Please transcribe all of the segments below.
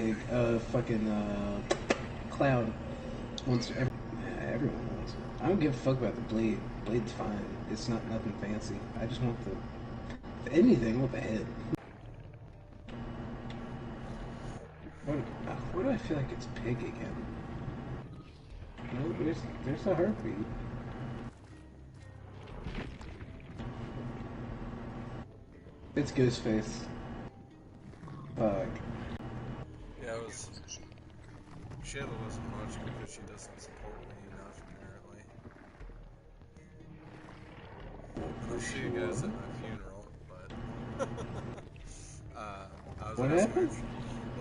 pig. Cloud. Everyone wants it. I don't give a fuck about the blade. Blade's fine. It's not nothing fancy. I just want the... If anything, I want the head. What do I feel like it's pig again? No, there's a heartbeat. It's Ghostface. Fuck. Yeah, it was... Shayla wasn't much because she doesn't support me enough, apparently. I'll see you guys at my funeral, but... What happened? I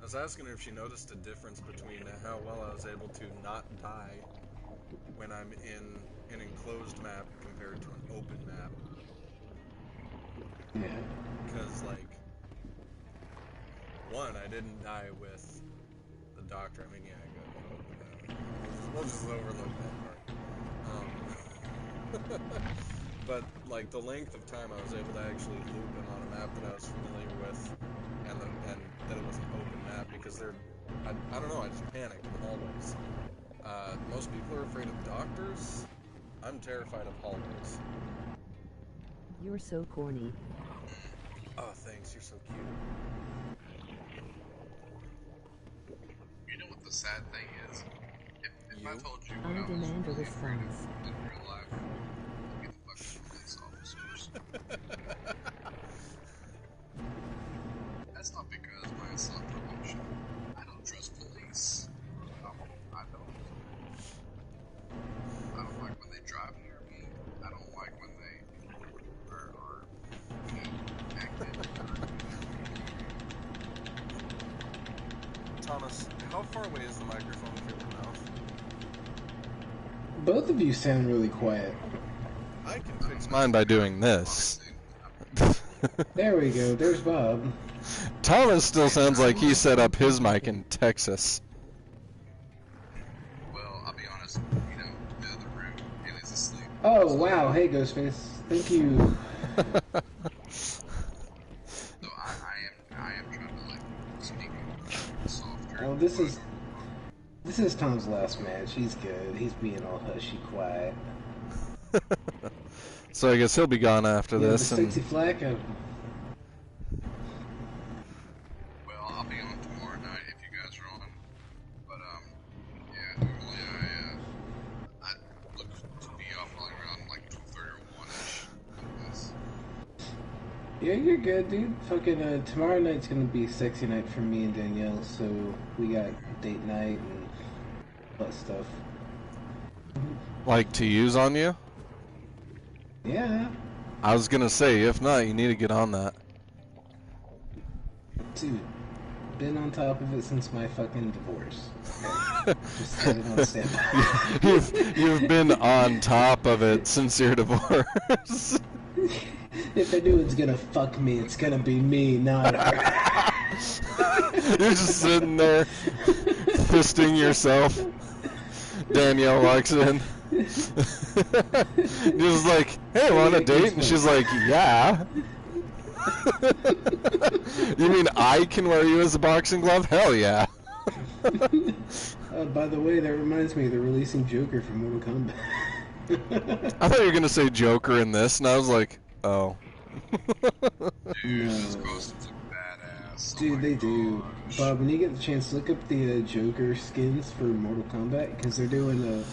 was asking her if she noticed a difference between how well I was able to not die when I'm in an enclosed map compared to an open map. Yeah. Because, like, one, I didn't die with the doctor. I mean, yeah, I got we'll just overlook that part. But, like, the length of time I was able to actually loop him on a map that I was familiar with, and that it was an open map, because I don't know, I just panicked in the hallways. Most people are afraid of doctors. I'm terrified of hallways. You're so corny. Oh, thanks, you're so cute. You know what the sad thing is? If I told you I demand a response. in real life, I'd get the fucking police officers. That's not because my self-promotion. I don't trust police. I don't like when they drive near me. I don't like when they are active. Thomas, how far away is the microphone from your mouth? Both of you sound really quiet. I can fix mine by doing this. There we go. There's Bob. Thomas still sounds like he set up his mic in Texas. Well, I'll be honest, the other room, Haley's asleep. Oh, wow. Hey, Ghostface. Thank you. So I am trying to, like, speak softer. Oh, this is Tom's last match. He's good. He's being all hushy quiet. So I guess he'll be gone after this. The sexy Flacco. Well, I'll be on tomorrow night if you guys are on. But, yeah, normally I look to be off probably around, like, 2:30 or 1-ish. Yeah, you're good, dude. Fucking, tomorrow night's gonna be sexy night for me and Danielle, so we got date night and all that stuff. Like to use on you? Yeah. I was gonna say, if not, you need to get on that. Dude, been on top of it since my fucking divorce. Okay. Just set it on standby. You've been on top of it since your divorce. If anyone's gonna fuck me, it's gonna be me, not her. You're just sitting there, fisting yourself. Danielle walks in. Just like, hey, want a date? And she's like, yeah. You mean I can wear you as a boxing glove? Hell yeah. By the way, that reminds me, they're releasing Joker from Mortal Kombat. I thought you were gonna say Joker in this, and I was like, oh. Dude, those costumes look badass. Dude, they do. Gosh. Bob, when you get the chance, look up the Joker skins for Mortal Kombat, because they're doing a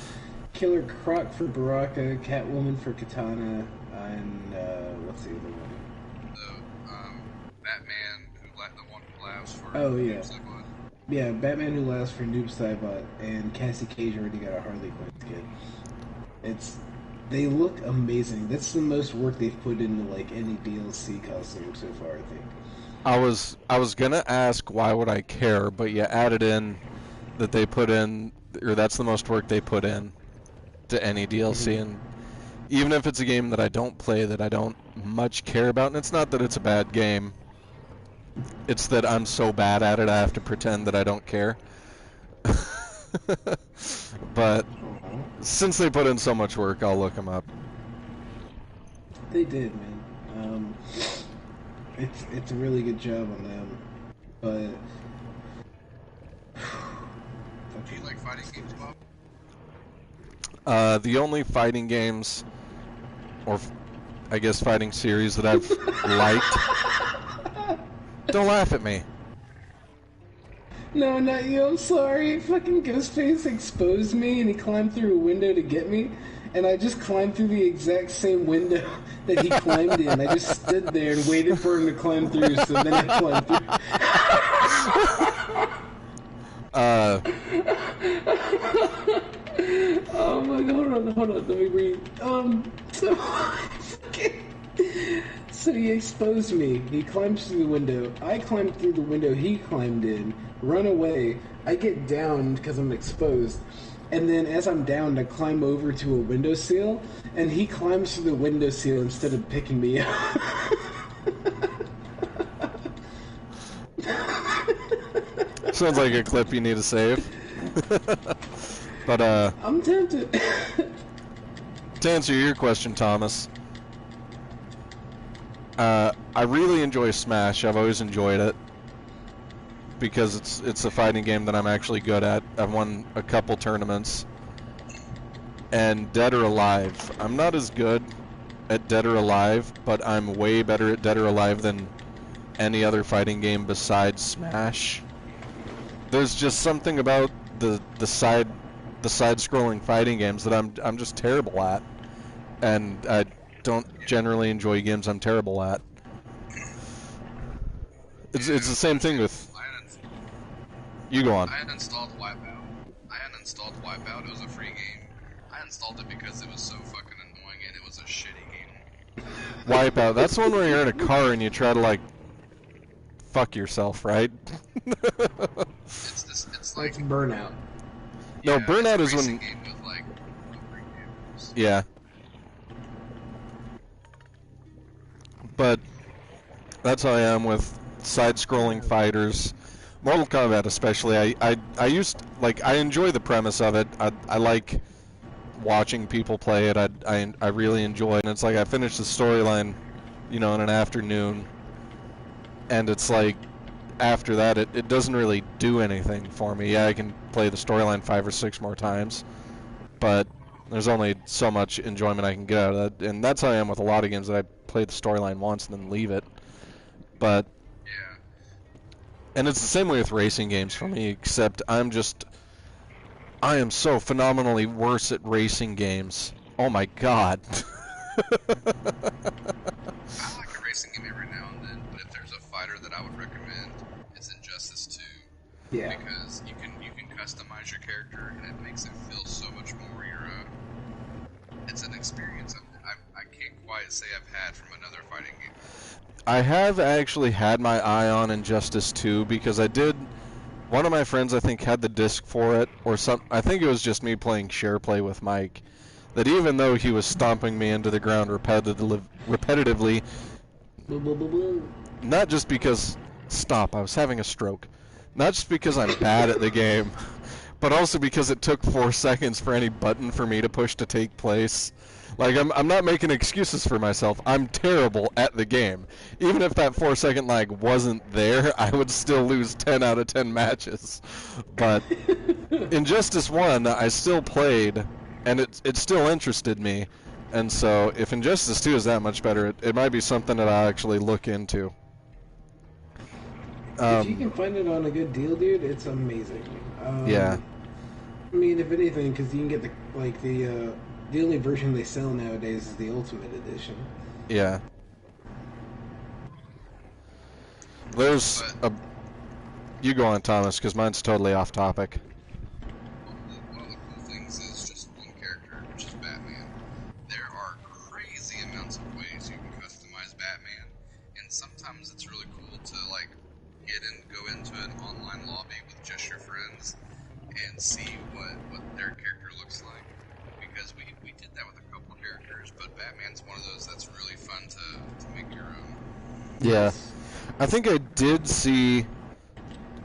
Killer Croc for Baraka, Catwoman for Katana, and what's the other one? The Batman the one who laughs for. Oh, yeah. Saibot. Yeah, Batman Who Laughs for Noob Saibot, and Cassie Cage already got a Harley Quinn skin. They look amazing. That's the most work they've put into like any DLC costume so far, I think. I was gonna ask why would I care, but you added in that they put in, or that's the most work they put in to any DLC, and even if it's a game that I don't play, that I don't much care about, and it's not that it's a bad game, it's that I'm so bad at it I have to pretend that I don't care. But since they put in so much work, I'll look them up. They did, man. It's a really good job on them. But Do you like fighting games, Bob? The only fighting games, or I guess fighting series that I've liked. Don't laugh at me. No, not you. I'm sorry. Fucking Ghostface exposed me, and he climbed through a window to get me, and I just climbed through the exact same window that he climbed in. I just stood there and waited for him to climb through, so then I climbed through. Oh my god, hold on, let me read. So he exposed me. He climbs through the window. I climbed through the window he climbed in, run away. I get down because I'm exposed. And then as I'm down, I climb over to a windowsill, and he climbs through the windowsill instead of picking me up. Sounds like a clip you need to save. But, I'm tempted. to answer your question, Thomas, I really enjoy Smash. I've always enjoyed it because it's a fighting game that I'm actually good at. I've won a couple tournaments. And Dead or Alive, I'm not as good at Dead or Alive, but I'm way better at Dead or Alive than any other fighting game besides Smash. There's just something about the side-scrolling fighting games that I'm just terrible at, and I don't generally enjoy games I'm terrible at. It's the same thing with. You go on. I uninstalled Wipeout. It was a free game. I installed it because it was so fucking annoying and it was a shitty game. Wipeout. That's the one where you're in a car and you try to like fuck yourself, right? It's like It's Burnout. No, Burnout it's a is racing when. game with like free games. Yeah. But that's how I am with side-scrolling fighters. Mortal Kombat especially. I enjoy the premise of it. I like watching people play it. I really enjoy it. And it's like I finished the storyline, in an afternoon. And it's like after that it doesn't really do anything for me. Yeah, I can play the storyline 5 or 6 more times. But there's only so much enjoyment I can get out of that. And that's how I am with a lot of games that I play the storyline once and then leave it. But Yeah. and it's the same way with racing games for me, except I am so phenomenally worse at racing games. Oh my god. I like a racing game every now and then, but if there's a fighter that I would recommend, it's Injustice 2. Yeah. Because you can customize your character and it makes it feel so much more it's an experience I can't quite say I've had from another fighting game. I have actually had my eye on Injustice 2 because one of my friends I think had the disc for it, or I think it was just me playing SharePlay with Mike, that even though he was stomping me into the ground repetitively, not just because, stop, I was having a stroke, not just because I'm bad at the game, but also because it took 4 seconds for any button for me to push to take place. Like, I'm not making excuses for myself. I'm terrible at the game. Even if that 4-second lag wasn't there, I would still lose 10 out of 10 matches. But Injustice 1, I still played, and it still interested me. And so, if Injustice 2 is that much better, it might be something that I'll actually look into. If you can find it on a good deal, dude, it's amazing. Yeah. I mean, if anything, because you can get the only version they sell nowadays is the Ultimate Edition. Yeah. There's you go on, Thomas, because mine's totally off topic. One of the cool things is just one character, which is Batman. There are crazy amounts of ways you can customize Batman, and sometimes it's really cool to like get and go into an online lobby with just your friends and see what their character looks like. Because we did that with a couple characters, but Batman's one of those that's really fun to make your own. Yeah. I think I did see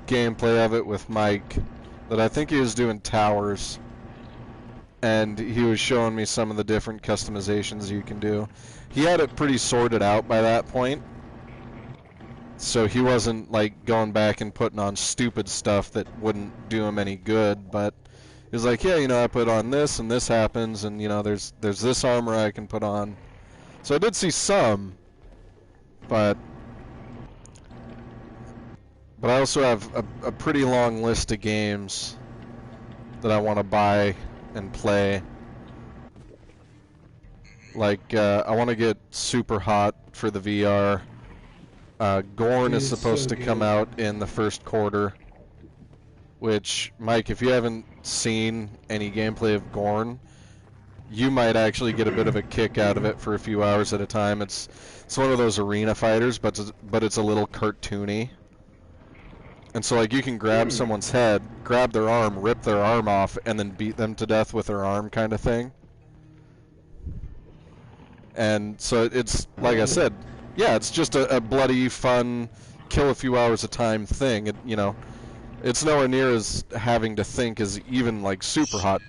gameplay of it with Mike, that I think he was doing towers, and he was showing me some of the different customizations you can do. He had it pretty sorted out by that point, so he wasn't like going back and putting on stupid stuff that wouldn't do him any good. But he was like, yeah, you know, I put on this and this happens, and you know, there's this armor I can put on. So I did see some, but I also have a pretty long list of games that I want to buy and play. Like, I want to get Super Hot for the VR. Gorn is supposed to come out in the first quarter. Which, Mike, if you haven't seen any gameplay of Gorn, you might actually get a bit of a kick out of it for a few hours at a time. It's one of those arena fighters, but it's a little cartoony. And so, like, you can grab someone's head, grab their arm, rip their arm off, and then beat them to death with their arm kind of thing. And so it's, like I said, yeah, it's just a bloody, fun, kill a few hours a time thing. It, you know, it's nowhere near as having to think as even, like, Super Hot.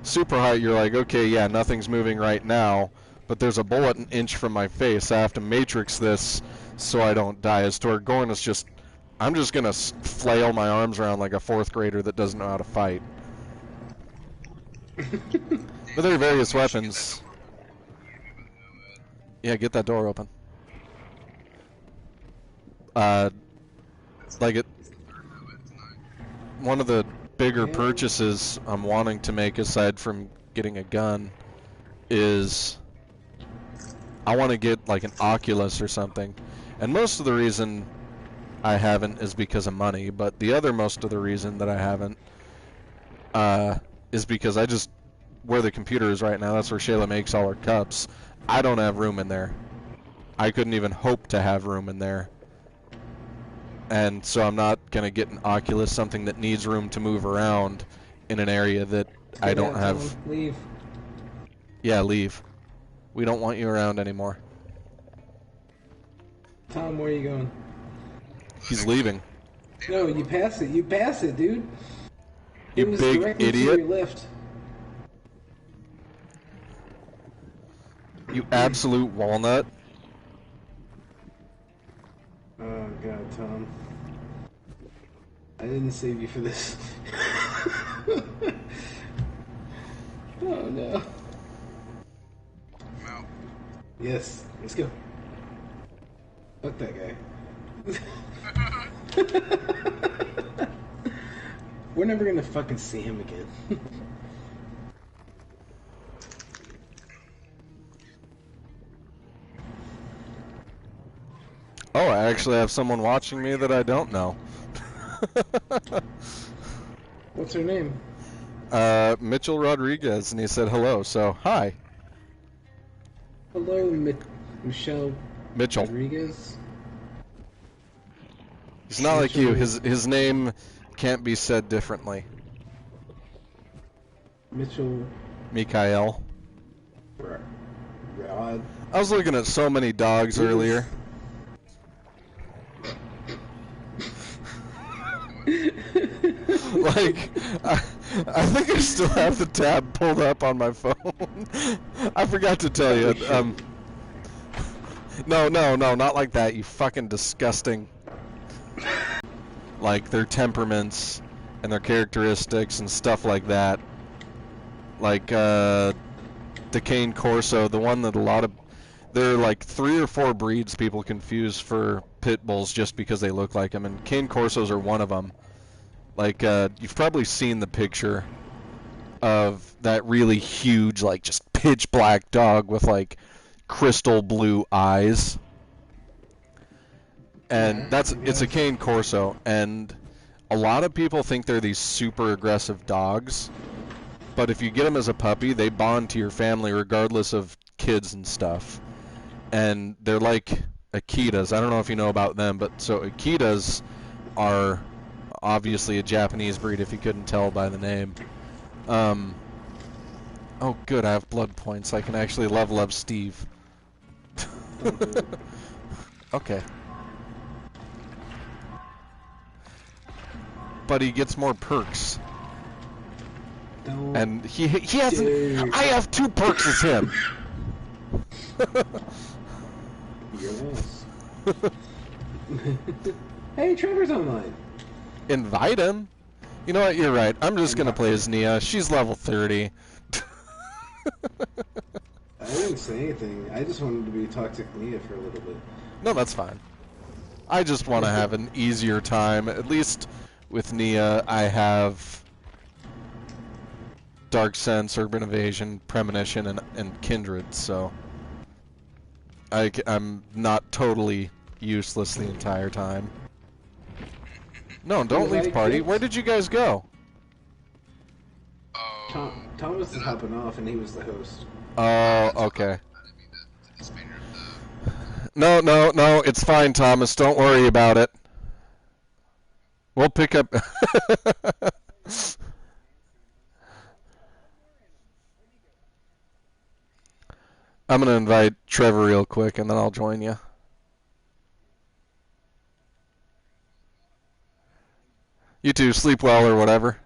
Super Hot, you're like, okay, yeah, nothing's moving right now, but there's a bullet an inch from my face. I have to matrix this so I don't die. As to where Gorn is just, I'm just going to flail my arms around like a 4th grader that doesn't know how to fight. But there are various weapons. Yeah, get that door open. Like it. One of the bigger purchases I'm wanting to make, aside from getting a gun, is I want to get like an Oculus or something. And most of the reason I haven't is because of money, but the other most of the reason that I haven't is because I just, where the computer is right now, that's where Shayla makes all her cups. I don't have room in there. I couldn't even hope to have room in there. And so I'm not going to get an Oculus, something that needs room to move around in an area that I don't have. Leave. Yeah, leave. We don't want you around anymore. Tom, where are you going? He's leaving. No, you pass it. You pass it, dude. You It was big directly to idiot. your left. You absolute walnut. Oh god, Tom. I didn't save you for this. Oh no. I'm out. Yes, let's go. Fuck that guy. We're never gonna fucking see him again. Oh, I actually have someone watching me that I don't know. What's her name? Mitchell Rodriguez, and he said hello, so hi. Hello, Michelle Mitchell. Rodriguez. He's not like you. His name can't be said differently. Mitchell Mikael. Rod. I was looking at so many dogs earlier. Like, I think I still have the tab pulled up on my phone. I forgot to tell you. No, not like that, you fucking disgusting. Like, their temperaments and their characteristics and stuff like that. Like, the Cane Corso, the one that a lot of... There are like 3 or 4 breeds people confuse for pit bulls just because they look like them, and Cane Corsos are one of them. Like, you've probably seen the picture of that really huge, like, just pitch black dog with, like, crystal blue eyes. And it's a Cane Corso, and a lot of people think they're these super aggressive dogs, but if you get them as a puppy, they bond to your family regardless of kids and stuff. And they're like Akitas. I don't know if you know about them, but so Akitas are obviously a Japanese breed if you couldn't tell by the name. Oh good, I have blood points. I can actually level up Steve. Okay. But he gets more perks. Don't And he hasn't... dare. I have 2 perks as him! Your ass. Hey, Trevor's online. Invite him. You know what? You're right. I'm just gonna play as Nia. She's level 30. I didn't say anything. I just wanted to be toxic Nia for a little bit. No, that's fine. I just want to have an easier time. At least with Nia, I have Dark Sense, Urban Evasion, Premonition, and Kindred, so I'm not totally useless the entire time. No, don't leave party. Where did you guys go? Tom was hopping off, and he was the host. Oh, okay. No, it's fine, Thomas. Don't worry about it. We'll pick up... I'm going to invite Trevor real quick, and then I'll join you. You two, sleep well or whatever.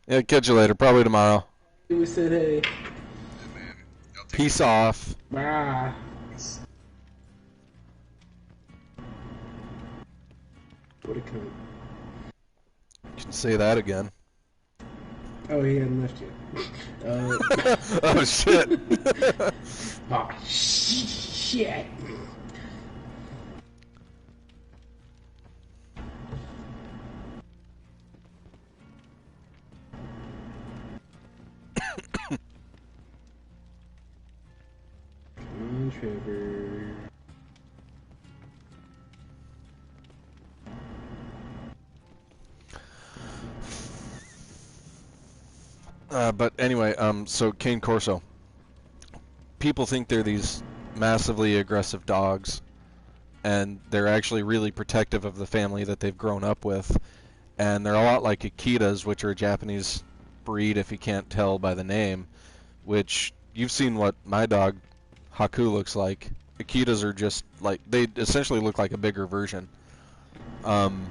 Yeah, catch you later. Probably tomorrow. We said hey. Peace off. Bye. What a cunt. You can say that again. Oh, he hadn't left yet. Oh, shit. Oh, shit. Come on, Trevor. But anyway, so Cane Corso. People think they're these massively aggressive dogs, and they're actually really protective of the family that they've grown up with. And they're a lot like Akitas, which are a Japanese breed, if you can't tell by the name, which you've seen what my dog Haku looks like. Akitas are just like, they essentially look like a bigger version. And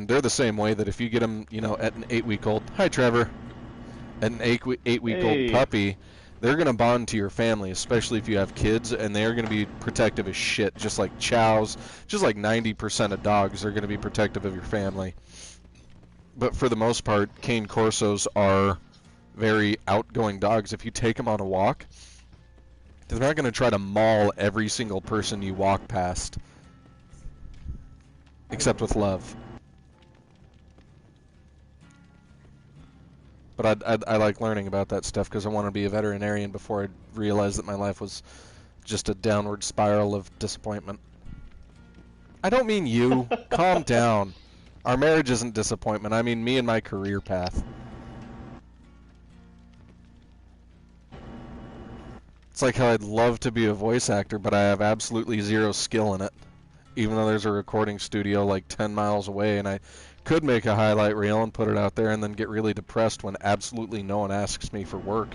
they're the same way that if you get them, you know, at an 8-week-old, hi Trevor, at an 8-week-old puppy, they're going to bond to your family, especially if you have kids, and they're going to be protective as shit, just like chows, just like 90% of dogs are going to be protective of your family. But for the most part, Cane Corsos are very outgoing dogs. If you take them on a walk, they're not going to try to maul every single person you walk past, except with love. But I like learning about that stuff because I want to be a veterinarian before I realized that my life was just a downward spiral of disappointment. I don't mean you. Calm down. Our marriage isn't disappointment. I mean me and my career path. It's like how I'd love to be a voice actor, but I have absolutely zero skill in it. Even though there's a recording studio like 10 miles away, and I could make a highlight reel and put it out there and then get really depressed when absolutely no one asks me for work.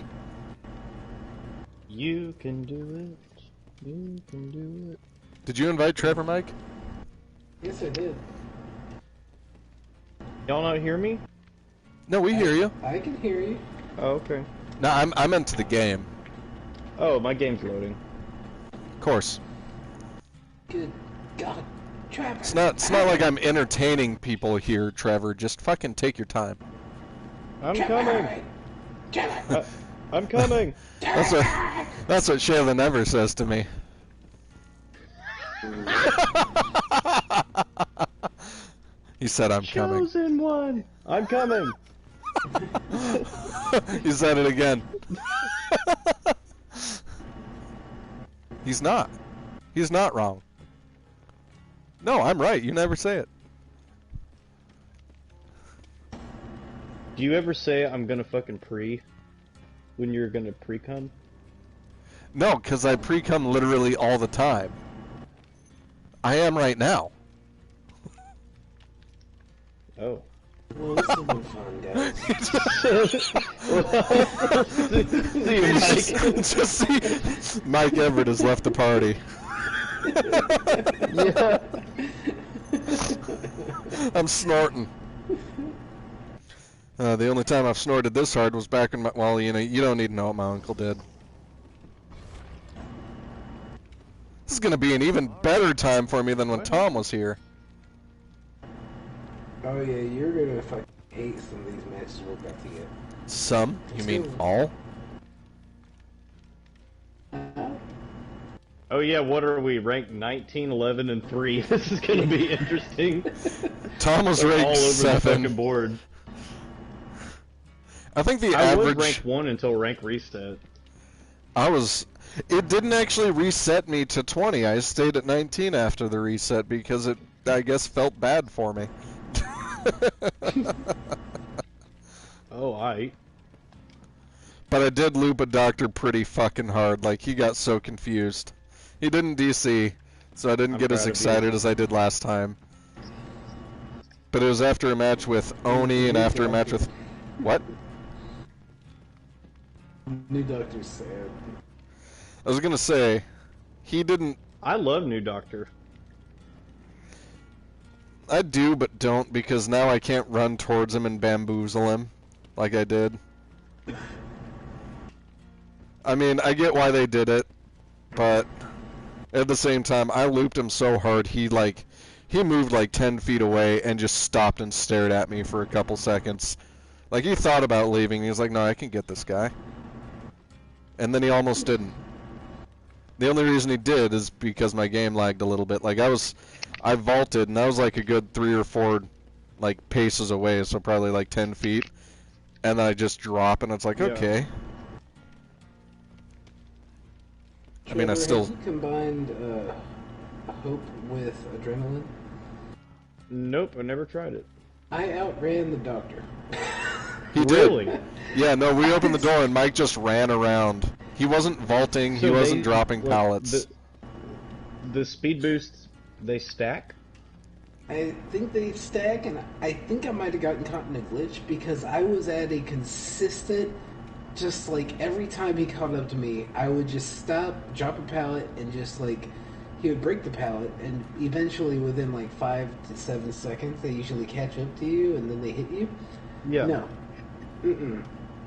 You can do it. You can do it. Did you invite Trevor, Mike? Yes, I did. Y'all not hear me? No, we hear you. I can hear you. Oh, okay. No, I'm into the game. Oh, my game's loading. Of course. Good God, Trevor. It's not like I'm entertaining people here, Trevor. Just fucking take your time. I'm coming. I'm coming. That's what Shayla never says to me. He said I'm coming. Chosen one. I'm coming. He said it again. He's not. He's not wrong. No, I'm right. You never say it. Do you ever say I'm gonna fucking pre when you're gonna pre-cum? No, because I pre-cum literally all the time. I am right now. Oh. Well, this has been fun, guys. See you, Mike. Just see, Mike Everett has left the party. Yeah. I'm snorting. The only time I've snorted this hard was back in my, well, you know, you don't need to know what my uncle did. This is gonna be an even better time for me than when Tom was here. Oh yeah, you're gonna fucking hate some of these matches we're about to get. Some? You mean all? Oh yeah, what are we? Ranked 19, 11, and 3. This is gonna be interesting. Tom was They're ranked all over the 7. fucking board. I think the I was average. ranked 1 until rank reset. It didn't actually reset me to 20. I stayed at 19 after the reset because it, I guess, felt bad for me. Oh, I. But I did loop a doctor pretty fucking hard. Like, he got so confused. He didn't DC, so I didn't I'm get as proud of you. excited as I did last time. But it was after a match with Oni and after a match with... What? New Doctor's sad. I was gonna say, he didn't... I love New Doctor. I do, but don't, because now I can't run towards him and bamboozle him like I did. I mean, I get why they did it, but at the same time, I looped him so hard, he moved like 10 feet away and just stopped and stared at me for a couple seconds. Like, he thought about leaving, he was like, no, I can get this guy. And then he almost didn't. The only reason he did is because my game lagged a little bit. Like, I vaulted, and I was like a good 3 or 4, like, paces away, so probably like 10 feet. And then I just drop, and it's like, Yeah. okay. I mean, I Trevor, still... have you combined Hope with Adrenaline? Nope, I never tried it. I outran the Doctor. He did. Really? Yeah, no, we opened the door, and Mike just ran around. He wasn't vaulting, he So wasn't they- dropping like, pallets. The speed boosts, they stack? I think they stack, and I think I might have gotten caught in a glitch because I was at a consistent, just like every time he caught up to me, I would just stop, drop a pallet, and just like he would break the pallet, and eventually within like 5 to 7 seconds, they usually catch up to you, and then they hit you. Yeah. No,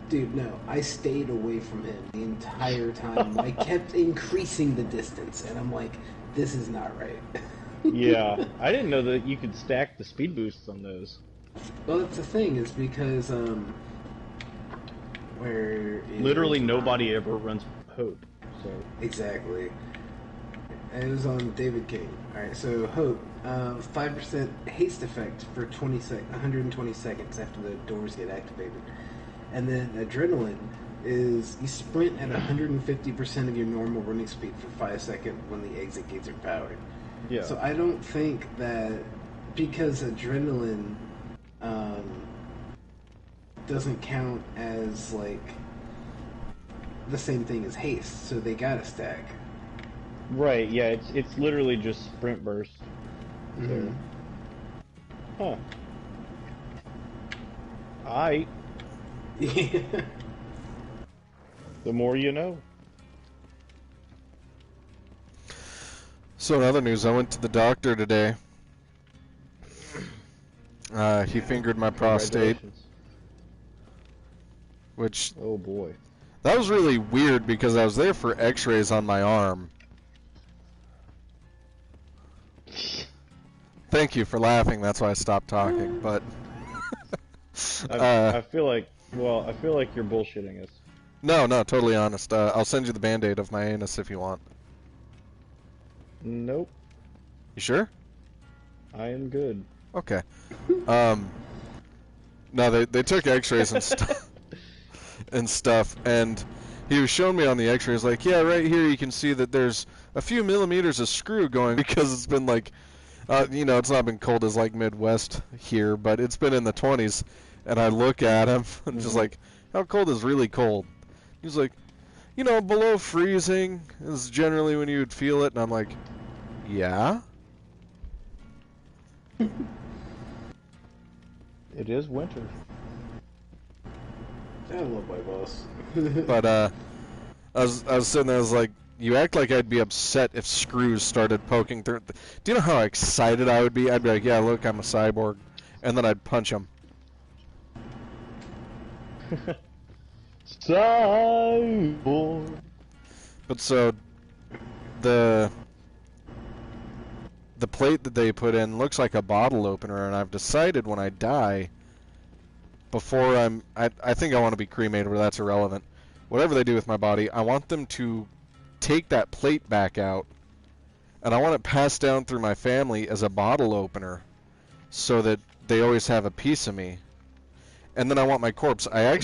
dude, no. I stayed away from him the entire time. I kept increasing the distance, and I'm like, this is not right. Yeah. I didn't know that you could stack the speed boosts on those. Well, that's the thing, is because, where... Literally nobody ever runs Hope, so... Exactly. And it was on David King. Alright, so Hope, 5% haste effect for 120 seconds after the doors get activated. And then Adrenaline is you sprint at 150% of your normal running speed for 5 seconds when the exit gates are powered. Yeah. So I don't think that because Adrenaline doesn't count as like the same thing as haste, so they gotta stack. Right, yeah, it's literally just sprint burst. Mhm. Huh. I. Yeah. The more you know. So in other news, I went to the doctor today. He fingered my prostate, Congratulations. which Oh boy. that was really weird because I was there for x-rays on my arm. Thank you for laughing, that's why I stopped talking, but... I feel like, well, I feel like you're bullshitting us. No, totally honest. I'll send you the band-aid of my anus if you want. Nope, You sure? I am good. Okay. No, they took x-rays and stuff, and he was showing me on the x-rays, like, yeah, right here you can see that there's a few millimeters of screw going because it's been like, you know, it's not been cold as like Midwest here, but it's been in the 20s, and I look at him and just like, how cold is really cold? He's like, you know, below freezing is generally when you would feel it, and I'm like, yeah? It is winter. I love my boss. But I was sitting there, I was like, you act like I'd be upset if screws started poking through. Do you know how excited I would be? I'd be like, yeah, look, I'm a cyborg. And then I'd punch him. Cyborg. But so, the plate that they put in looks like a bottle opener, and I've decided when I die, before I think I want to be cremated, but that's irrelevant. Whatever they do with my body, I want them to take that plate back out, and I want it passed down through my family as a bottle opener, so that they always have a piece of me. And then I want my corpse. I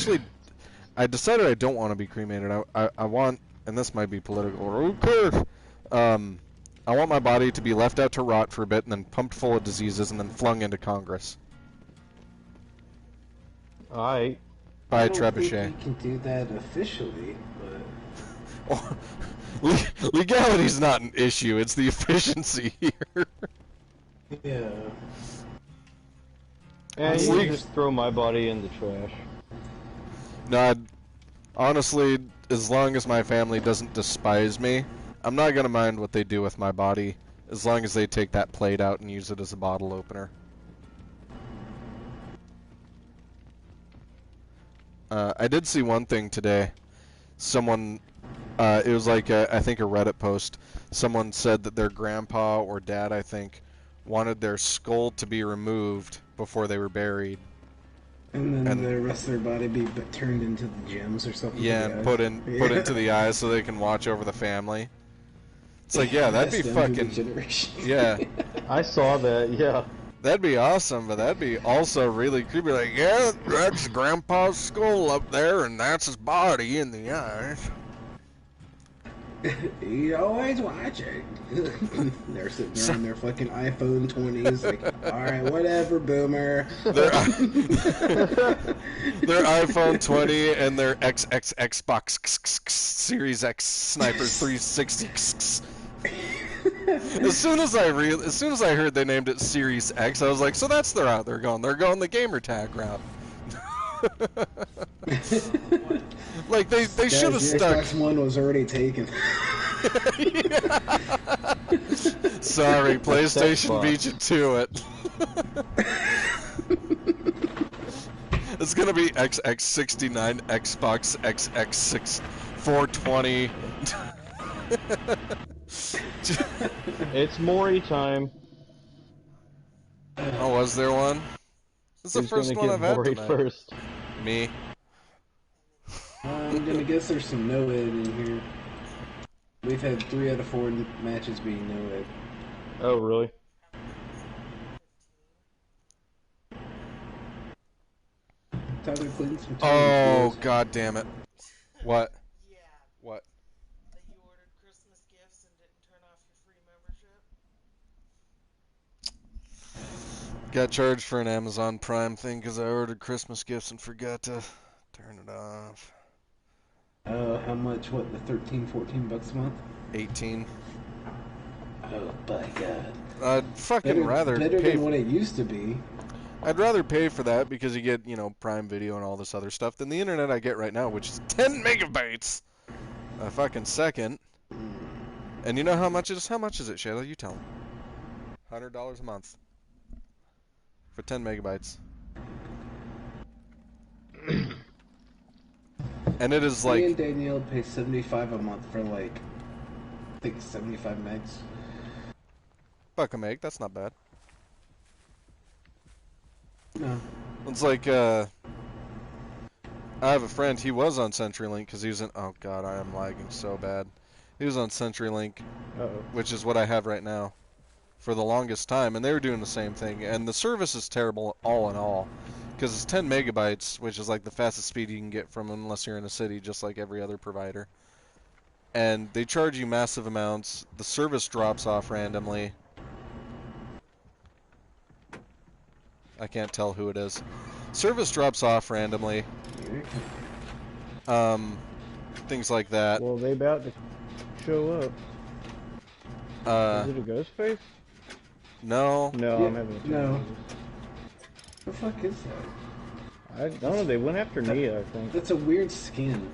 decided I don't want to be cremated. I want, and this might be political, okay, I want my body to be left out to rot for a bit and then pumped full of diseases and then flung into Congress. Alright. By I a don't think trebuchet. we can do that officially, but Legality's not an issue, it's the efficiency here. yeah. And It's you legal. just throw my body in the trash. No, honestly, as long as my family doesn't despise me, I'm not gonna mind what they do with my body, as long as they take that plate out and use it as a bottle opener. I did see one thing today. Someone, it was like I think a Reddit post. Someone said that their grandpa or dad, I think, wanted their skull to be removed before they were buried. And then And- the rest of their body be turned into the gems or something. Yeah, and put into the eyes so they can watch over the family. It's like, yeah, that'd be fucking, yeah, I saw that, yeah. that'd be awesome, but that'd be also really creepy. Like, yeah, that's Grandpa's skull up there, and that's his body in the eyes. You always watching. They're sitting there on their fucking iPhone 20s, like, alright, whatever, boomer. Their iPhone 20 and their Xbox Series X Sniper 360. As soon as I heard they named it Series X, I was like, so that's the route they're going. They're going the gamer tag route. Like they should have Guys, your stuck. Xbox One was already taken. Sorry, PlayStation Xbox. beat you to it. It's gonna be XX69, Xbox XX6, 420. It's Maury time. Oh, was there one? This is the Who's first gonna one get I've had Maury tonight. first? Me. I'm gonna guess there's some no ed in here. We've had 3 out of 4 matches being no ed. Oh, really? Tyler Clinton's from Oh, Tyler god damn it. What? Yeah, What? that you ordered Christmas gifts and didn't turn off your free membership. Got charged for an Amazon Prime thing because I ordered Christmas gifts and forgot to turn it off. How much? What, the 13, 14 bucks a month? 18. Oh, by God. I'd fucking rather better pay. than what it used to be. I'd rather pay for that because you get, you know, Prime Video and all this other stuff than the internet I get right now, which is 10 megabytes a fucking second. And you know how much it is? How much is it, Shayla? You tell them. $100 a month for 10 megabytes. And it is Me and like, Danielle pay $75 a month for like, I think 75 megs. fuck a meg, that's not bad. No. It's like, I have a friend, he was on CenturyLink because he was in, oh god, I am lagging so bad. He was on CenturyLink, Uh-oh. which is what I have right now, for the longest time, and they were doing the same thing, and the service is terrible all in all, because it's 10 megabytes, which is like the fastest speed you can get from them unless you're in a city, just like every other provider. And they charge you massive amounts, the service drops off randomly. I can't tell who it is. Service drops off randomly. Things like that. Well, they about to show up. Is it a ghost face? No. No, Yeah, I'm having a no. challenge. The fuck is that? I don't know. They went after Nia, I think. That's a weird skin.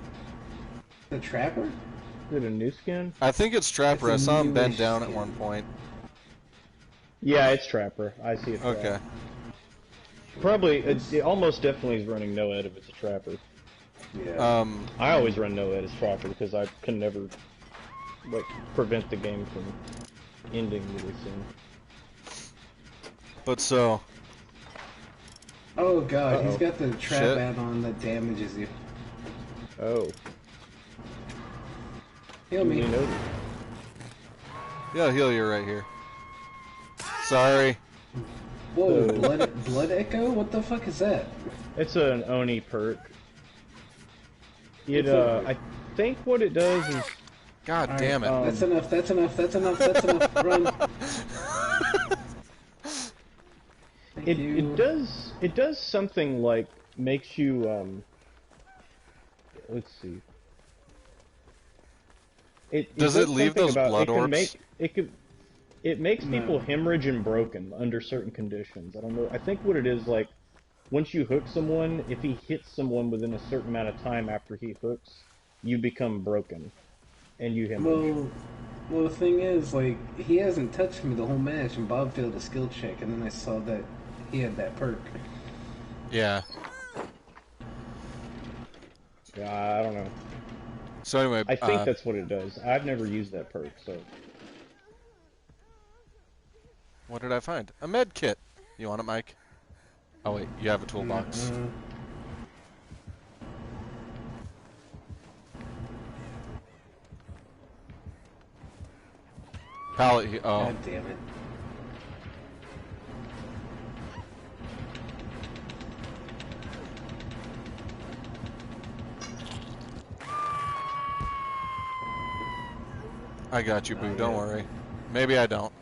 The Trapper? Is it a new skin? I think it's Trapper. I It's a saw him bend newish down at skin. one point. Yeah, it's Trapper. I see it. Okay. Probably, it almost definitely is running NOED if it's a Trapper. Yeah. I always run NOED as Trapper because I can never, like, prevent the game from ending really soon. But so, Oh god, he's Uh-oh. got the trap Shit. add-on that damages you. Oh. Heal me. You know, yeah, I'll heal you right here. Sorry. Whoa, Oh. blood echo? What the fuck is that? it's an Oni perk. It, It's a- I think what it does is, God Alright, damn it. That's enough, that's enough, that's enough, that's enough. Run. Thank you. it does something like, makes you, let's see. Does it leave something those about- blood it can orbs? it makes No. people hemorrhage and broken under certain conditions. I don't know. I think what it is, like, once you hook someone, if he hits someone within a certain amount of time after he hooks, you become broken. And you hemorrhage. Well, the thing is, like, he hasn't touched me the whole match, and Bob failed a skill check, and then I saw that he had that perk. Yeah. Yeah, I don't know. So anyway, I think that's what it does. I've never used that perk, so. what did I find? A med kit. You want it, Mike? Oh wait, you have a toolbox. Pallet. Oh, God damn it. I got you, boo. Not Don't yet. worry. Maybe I don't.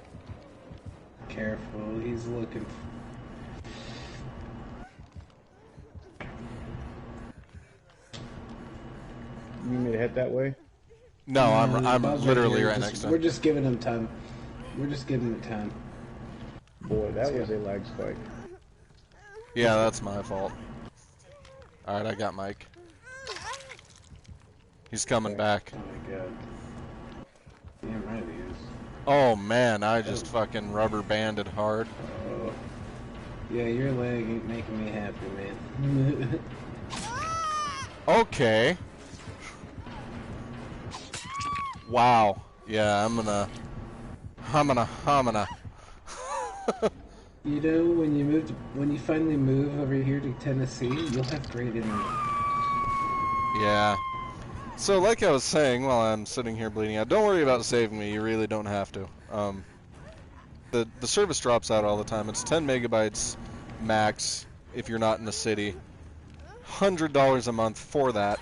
Careful, he's looking. You need me to head that way? No, I'm Bob's literally here. right next to We're him. just giving him time. We're just giving him time. Boy, that was a lag spike. Yeah, that's my fault. All right, I got Mike. He's coming back. Oh my god. Damn right he is. Oh man, I just fucking rubber banded hard. Oh. Yeah, your leg ain't making me happy, man. Okay. Wow. Yeah, I'm gonna. You know, when you finally move over here to Tennessee, you'll have great internet. Yeah. So, like I was saying while I'm sitting here bleeding out, don't worry about saving me. You really don't have to. The service drops out all the time. It's 10 megabytes max if you're not in the city. $100 a month for that.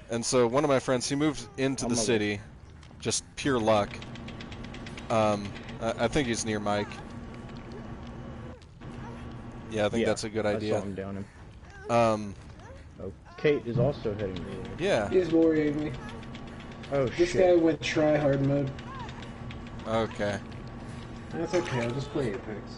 And so one of my friends, he moved into the city, just pure luck. I think he's near Mike. Yeah, I think that's a good I idea. saw him down him. Oh, Kate is also heading the way. yeah. He's worrying me. Oh This shit. guy went try hard mode. Okay. That's okay, I'll just play Apex.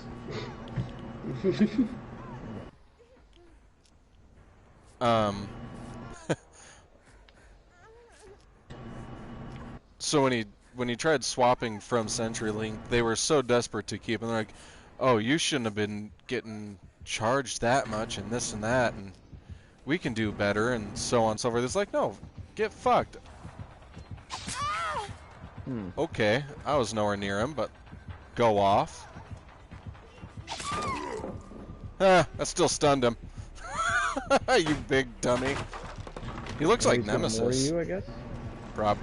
So when he tried swapping from CenturyLink, they were so desperate to keep him. They're like, "Oh, you shouldn't have been getting charged that much and this and that, and we can do better," and so on and so forth. It's like, no, get fucked. Okay, I was nowhere near him, but go off. Ah, that still stunned him. You big dummy. He looks like He's gonna Nemesis. worry you, I guess.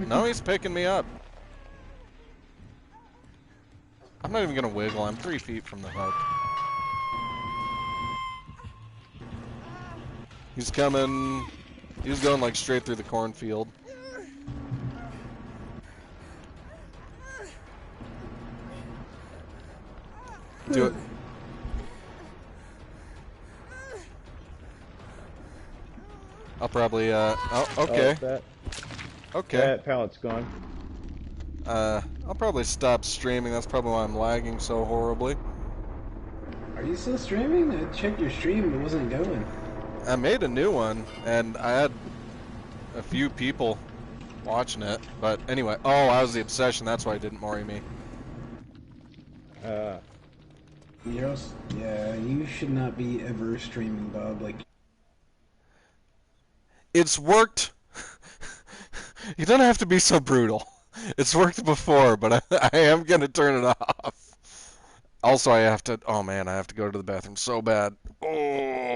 No, he's picking me up. I'm not even gonna wiggle. I'm 3 feet from the hook. He's coming. He's going like straight through the cornfield. Do it. I'll probably, oh, okay. Oh, that Okay. pallet's gone. I'll probably stop streaming. That's probably why I'm lagging so horribly. Are you still streaming? I checked your stream, it wasn't going. I made a new one, and I had a few people watching it. But anyway, oh, I was the obsession. That's why it didn't worry me. Yes. Yeah, you should not be ever streaming, Bob. Like, It's worked. You don't have to be so brutal. It's worked before, but I am gonna turn it off. Also, I have to. Oh man, I have to go to the bathroom so bad. Oh.